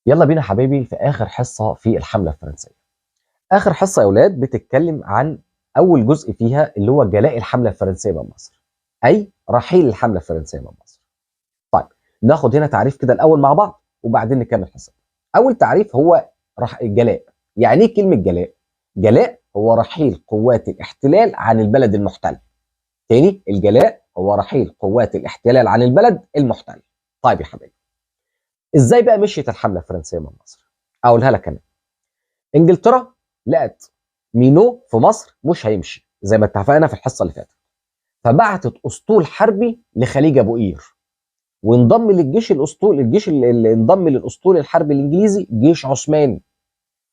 يلا بينا حبايبي في آخر حصة في الحملة الفرنسية. آخر حصة يا أولاد بتتكلم عن أول جزء فيها اللي هو جلاء الحملة الفرنسية من مصر، أي رحيل الحملة الفرنسية من مصر. طيب ناخد هنا تعريف كده الأول مع بعض وبعدين نكمل حصة. أول تعريف هو الجلاء. يعني إيه كلمة جلاء؟ جلاء هو رحيل قوات الاحتلال عن البلد المحتل. تاني، الجلاء هو رحيل قوات الاحتلال عن البلد المحتل. طيب يا حبايبي، ازاي بقى مشيت الحمله الفرنسيه من مصر؟ اقولها لك انا. انجلترا لقت مينو في مصر مش هيمشي زي ما اتفقنا في الحصه اللي فاتت، فبعتت اسطول حربي لخليج ابو قير، وانضم للجيش الجيش اللي انضم للاسطول الحربي الانجليزي جيش عثماني،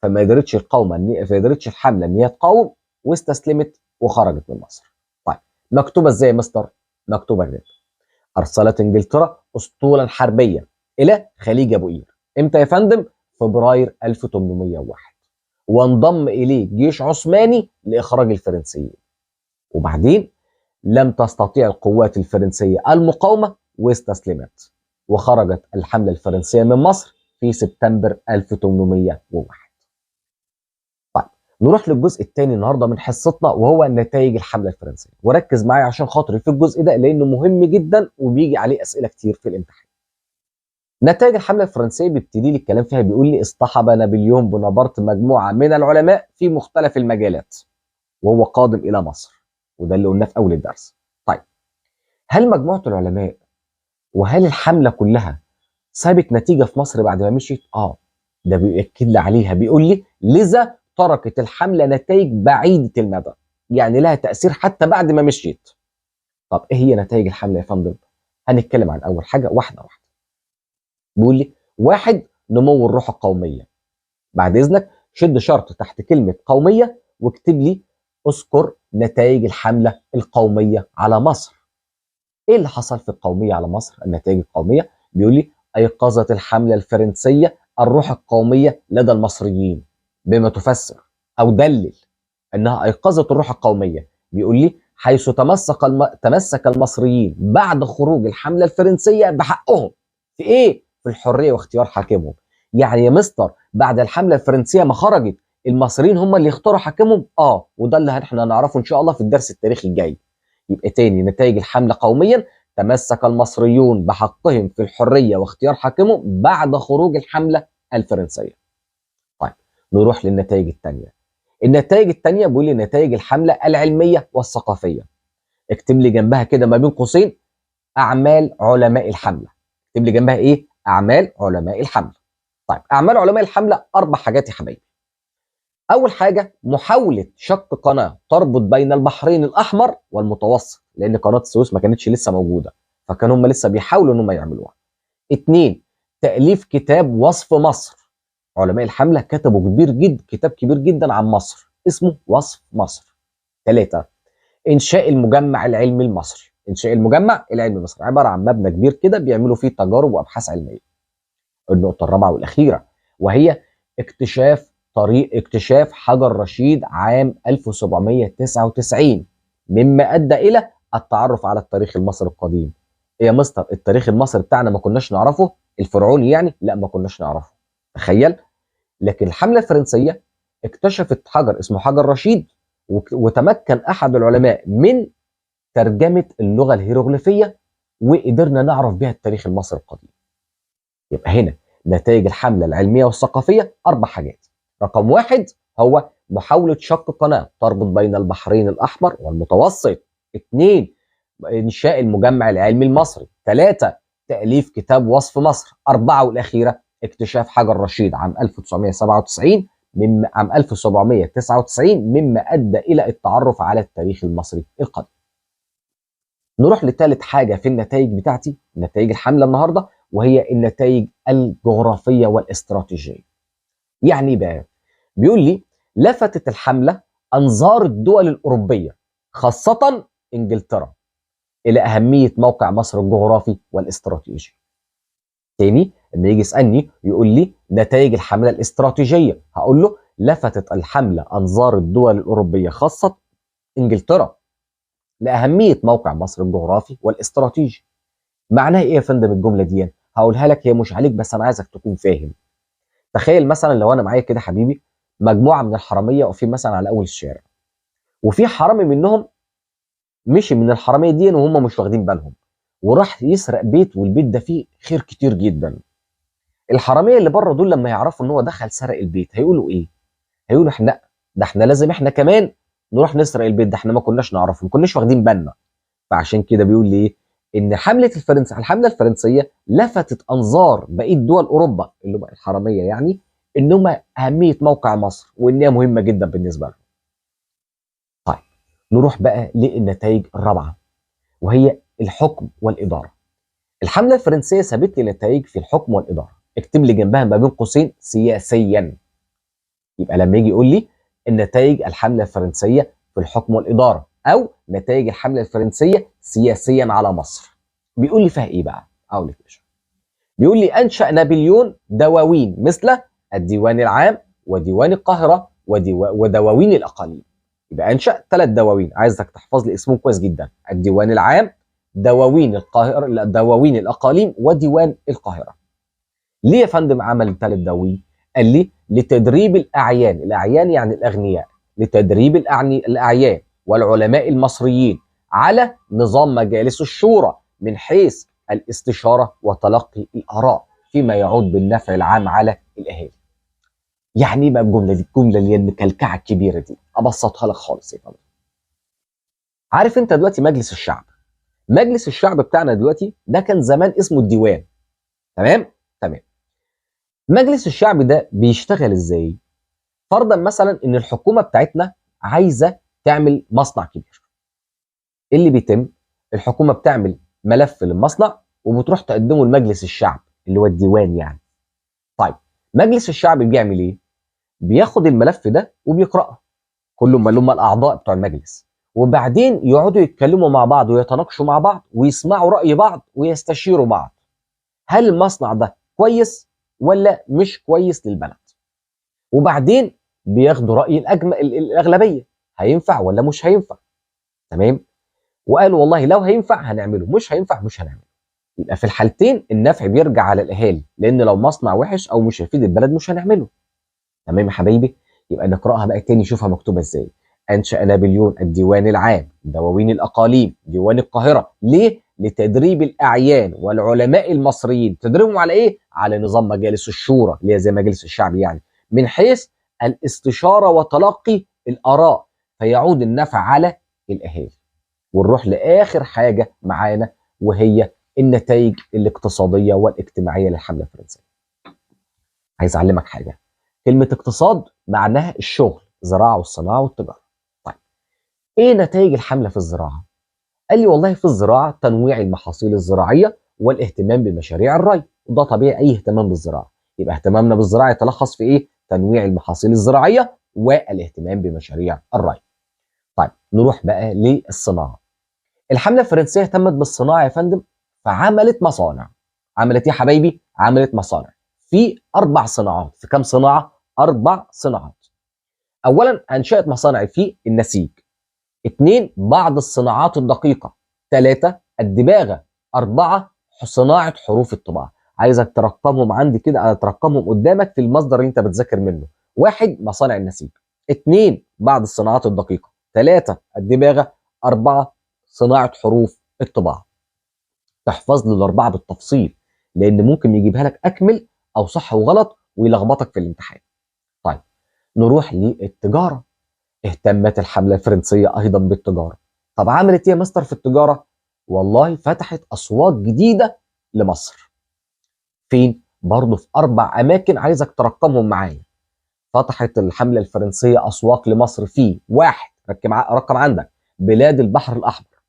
فما قدرتش الحمله ان هي تقاوم واستسلمت وخرجت من مصر. طيب مكتوبه ازاي يا مستر؟ مكتوبه كده: ارسلت انجلترا اسطولا حربيا الى خليج ابو قير. امتى يا فندم؟ فبراير 1801، وانضم اليه جيش عثماني لاخراج الفرنسيين. وبعدين لم تستطيع القوات الفرنسيه المقاومه واستسلمت، وخرجت الحمله الفرنسيه من مصر في سبتمبر 1801. طيب نروح للجزء الثاني النهارده من حصتنا وهو نتائج الحمله الفرنسيه، وركز معايا عشان خاطري في الجزء ده لانه مهم جدا وبيجي عليه اسئله كتير في الامتحان. نتائج الحمله الفرنسيه بيبتدي لي الكلام فيها، بيقول لي: اصطحب نابليون بونابرت مجموعه من العلماء في مختلف المجالات وهو قادم الى مصر، وده اللي قلناه في اول الدرس. طيب هل مجموعه العلماء وهل الحمله كلها سابت نتيجه في مصر بعد ما مشيت؟ ده بيأكد لي عليها، بيقول لي: لذا تركت الحمله نتائج بعيده المدى، يعني لها تاثير حتى بعد ما مشيت. طب ايه هي نتائج الحمله يا فندم؟ هنتكلم عن اول حاجه واحده واحده. بيقول لي: واحد، نمو الروح القوميه. بعد اذنك شد شرط تحت كلمه قوميه واكتب لي اذكر نتائج الحمله القوميه على مصر. ايه اللي حصل في القوميه على مصر؟ النتائج القوميه بيقول لي: ايقظت الحمله الفرنسيه الروح القوميه لدى المصريين، بما تفسر او دلل انها ايقظت الروح القوميه. بيقول لي: حيث تمسك المصريين بعد خروج الحمله الفرنسيه بحقهم في ايه؟ في الحريه واختيار حاكمهم. يعني يا مستر بعد الحمله الفرنسيه ما خرجت المصريين هم اللي يختاروا حاكمهم؟ وده اللي احنا هنعرفه ان شاء الله في الدرس التاريخي الجاي. يبقى تاني، نتائج الحمله قوميا: تمسك المصريون بحقهم في الحريه واختيار حاكمهم بعد خروج الحمله الفرنسيه. طيب نروح للنتائج الثانيه. النتائج الثانيه بيقول لي: نتائج الحمله العلميه والثقافيه. اكتب لي جنبها كده ما بين قوسين اعمال علماء الحمله. اكتب لي جنبها ايه؟ اعمال علماء الحمله. طيب اعمال علماء الحمله 4 حاجات يا حبايبي. اول حاجه محاوله شق قناه تربط بين البحرين الاحمر والمتوسط، لان قناه السويس ما كانتش لسه موجوده، فكانوا هم لسه بيحاولوا ان هم يعملوها. 2، تاليف كتاب وصف مصر. علماء الحمله كتبوا كتاب كبير جدا عن مصر اسمه وصف مصر. 3، انشاء المجمع العلمي المصري. انشاء المجمع العلمي المصري عباره عن مبنى كبير كده بيعملوا فيه تجارب وابحاث علميه. النقطه الرابعه والاخيره وهي اكتشاف حجر رشيد عام 1799، مما ادى الى التعرف على التاريخ المصري القديم. إيه يا مستر التاريخ المصري بتاعنا ما كناش نعرفه؟ الفرعوني يعني؟ لا ما كناش نعرفه، تخيل. لكن الحمله الفرنسيه اكتشفت حجر اسمه حجر رشيد، وتمكن احد العلماء من ترجمه اللغه الهيروغليفيه، وقدرنا نعرف بها التاريخ المصري القديم. يبقى هنا نتائج الحمله العلميه والثقافيه 4 حاجات. رقم 1 هو محاوله شق قناه تربط بين البحرين الاحمر والمتوسط. 2، انشاء المجمع العلمي المصري. 3، تاليف كتاب وصف مصر. 4 والاخيره اكتشاف حجر رشيد عام 1997 عام 1799، مما ادى الى التعرف على التاريخ المصري القديم. نروح لثالث حاجه في النتائج بتاعتي، نتائج الحمله النهارده، وهي النتائج الجغرافيه والاستراتيجيه. يعني بقى بيقول لي: لفتت الحمله انظار الدول الاوروبيه خاصه انجلترا الى اهميه موقع مصر الجغرافي والاستراتيجي. تاني، لما يجي يسالني يقول لي نتائج الحمله الاستراتيجيه، هقول له لفتت الحمله انظار الدول الاوروبيه خاصه انجلترا لاهميه موقع مصر الجغرافي والاستراتيجي. معناها ايه يا فندم الجمله دي؟ هقولها لك، هي مش عليك بس انا عايزك تكون فاهم. تخيل مثلا لو انا معايا كده حبيبي مجموعه من الحراميه واقفين مثلا على اول الشارع، وفي حرامي منهم مشي من الحراميه دي وهم مش واخدين بالهم، وراح يسرق بيت والبيت ده فيه خير كتير جدا. الحراميه اللي بره دول لما يعرفوا ان هو دخل سرق البيت هيقولوا ايه؟ هيقولوا احنا ده احنا لازم احنا كمان نروح نسرق البيت ده، احنا ما كناش نعرفه، ما كناش واخدين بالنا. فعشان كده بيقول لي ايه؟ ان الحمله الفرنسيه لفتت انظار بقيه دول اوروبا اللي هم الحراميه يعني، ان هم اهميه موقع مصر وان هي مهمه جدا بالنسبه لهم. طيب نروح بقى للنتائج الرابعه، وهي الحكم والاداره. الحمله الفرنسيه سابت لي نتائج في الحكم والاداره، اكتب لي جنبها ما بين قوسين سياسيا. يبقى لما يجي يقول لي النتائج الحمله الفرنسيه في الحكم والاداره، او نتائج الحمله الفرنسيه سياسيا على مصر، بيقول لي فيها ايه بقى؟ اقول لك ماشي. بيقول لي انشا نابليون دواوين مثل الديوان العام وديوان القاهره ودواوين الاقاليم. يبقى انشا 3 دواوين، عايزك تحفظ لي اسمهم كويس جدا: الديوان العام، دواوين القاهره، لا دواوين الاقاليم، وديوان القاهره. ليه يا فندم عمل 3 دواوين؟ قال لي لتدريب الاعيان، الاعيان يعني الاغنياء، لتدريب الاعيان والعلماء المصريين على نظام مجالس الشورى من حيث الاستشاره وتلقي الاراء فيما يعود بالنفع العام على الاهالي. يعني ايه بقى الجمله دي؟ الجمله اللي هي المكلكعه الكبيره دي ابسطها لك خالص يا فندم. عارف انت دلوقتي مجلس الشعب، مجلس الشعب بتاعنا دلوقتي ده كان زمان اسمه الديوان. تمام؟ تمام. مجلس الشعب ده بيشتغل ازاي؟ فرضا مثلا ان الحكومه بتاعتنا عايزه تعمل مصنع كبير. ايه اللي بيتم؟ الحكومه بتعمل ملف للمصنع وبتروح تقدمه لمجلس الشعب اللي هو الديوان يعني. طيب مجلس الشعب بيعمل ايه؟ بياخد الملف ده وبيقراه، كلهم اللي هم الاعضاء بتوع المجلس، وبعدين يقعدوا يتكلموا مع بعض ويتناقشوا مع بعض ويسمعوا راي بعض ويستشيروا بعض. هل المصنع ده كويس ولا مش كويس للبلد؟ وبعدين بياخدوا راي الاغلبيه، هينفع ولا مش هينفع. تمام؟ وقالوا والله لو هينفع هنعمله، مش هينفع مش هنعمله. يبقى في الحالتين النفع بيرجع على الاهالي، لان لو مصنع وحش او مش هيفيد البلد مش هنعمله. تمام يا حبايبي؟ يبقى نقراها بقى تاني، شوفها مكتوبه ازاي. انشا نابليون الديوان العام، دواوين الاقاليم، ديوان القاهره. ليه؟ لتدريب الاعيان والعلماء المصريين. تدريبهم على ايه؟ على نظام مجالس الشورى اللي هي زي مجلس الشعب يعني، من حيث الاستشاره وتلقي الاراء، فيعود النفع على الاهالي. ونروح لاخر حاجه معانا، وهي النتائج الاقتصاديه والاجتماعيه للحمله الفرنسيه. عايز اعلمك حاجه، كلمه اقتصاد معناها الشغل، زراعه والصناعه والتجاره. طيب ايه نتائج الحمله في الزراعه؟ قال لي والله في الزراعه تنويع المحاصيل الزراعيه والاهتمام بمشاريع الري، وده طبيعي اي اهتمام بالزراعه. يبقى اهتمامنا بالزراعه يتلخص في ايه؟ تنويع المحاصيل الزراعيه والاهتمام بمشاريع الري. طيب نروح بقى للصناعه. الحمله الفرنسيه اهتمت بالصناعه يا فندم، فعملت مصانع. عملت ايه يا حبايبي؟ عملت مصانع في 4 صناعات. في كام صناعه؟ 4 صناعات. اولا انشات مصانع في النسيج. 2 بعض الصناعات الدقيقه. 3 الدباغه. 4 صناعه حروف الطباعه. عايزك ترقمهم عندي كده، ترقمهم قدامك في المصدر اللي انت بتذاكر منه. 1 مصانع النسيج، 2 بعض الصناعات الدقيقه، 3 الدباغه، 4 صناعه حروف الطباعه. تحفظ لي ال4 بالتفصيل، لان ممكن يجيبها لك اكمل او صح وغلط ويلخبطك في الامتحان. طيب نروح للتجاره. اهتمت الحمله الفرنسيه ايضا بالتجاره. طب عملت ايه يا مستر في التجاره؟ والله فتحت اسواق جديده لمصر. فين؟ برضه في 4 اماكن، عايزك ترقمهم معايا. فتحت الحمله الفرنسيه اسواق لمصر في 1 رقم عندك بلاد البحر الاحمر،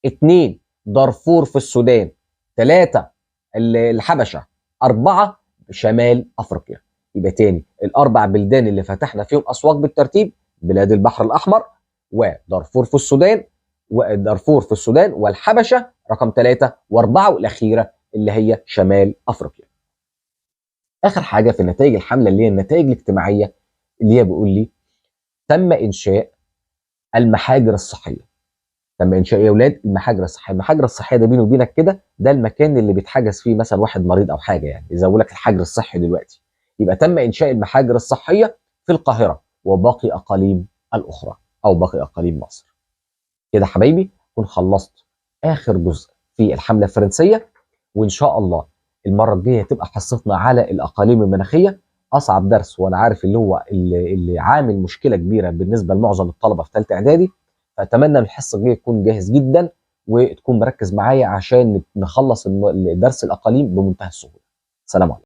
2 دارفور في السودان، 3 الحبشه، 4 شمال افريقيا. يبقى تاني ال4 بلدان اللي فتحنا فيهم اسواق بالترتيب: بلاد البحر الاحمر، ودارفور في السودان، والحبشه رقم 3 و4، والاخيره اللي هي شمال افريقيا. اخر حاجه في نتائج الحمله اللي هي النتائج الاجتماعيه، اللي هي بيقول لي تم انشاء المحاجر الصحيه. تم انشاء يا اولاد المحاجر الصحيه. المحاجر الصحيه ده بيني وبينك كده ده المكان اللي بيتحجز فيه مثلا واحد مريض او حاجه، يعني اذا بقول لك الحجر الصحي دلوقتي، يبقى تم انشاء المحاجر الصحيه في القاهره وباقي اقاليم الاخرى او باقي اقاليم مصر. كده حبايبي كنت خلصت اخر جزء في الحمله الفرنسيه، وان شاء الله المره الجايه تبقى حصتنا على الاقاليم المناخيه، اصعب درس وانا عارف اللي هو اللي عامل مشكله كبيره بالنسبه لمعظم الطلبه في ثالثه اعدادي. فاتمنى الحصه الجايه تكون جاهز جدا وتكون مركز معايا عشان نخلص درس الاقاليم بمنتهى السهوله. سلام عليكم.